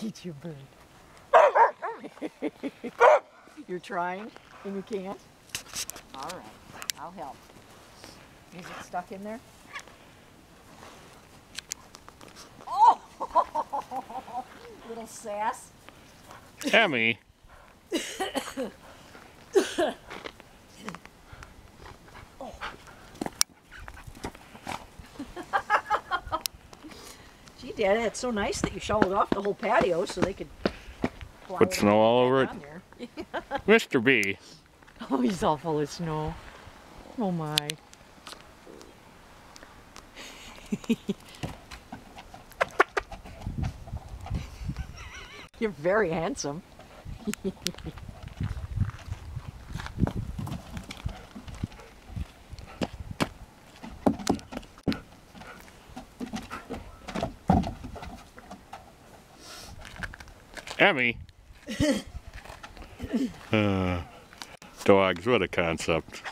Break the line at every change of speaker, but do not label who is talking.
Get your bird. You're trying and you can't? All right, I'll help. Is it stuck in there? Oh! Little sass.
Emmy.
Gee, Dad, it's so nice that you shoveled off the whole patio so they could
Put snow all over it. Mr. B.
Oh, he's all full of snow. Oh my. You're very handsome.
Emmy. Dogs, what a concept.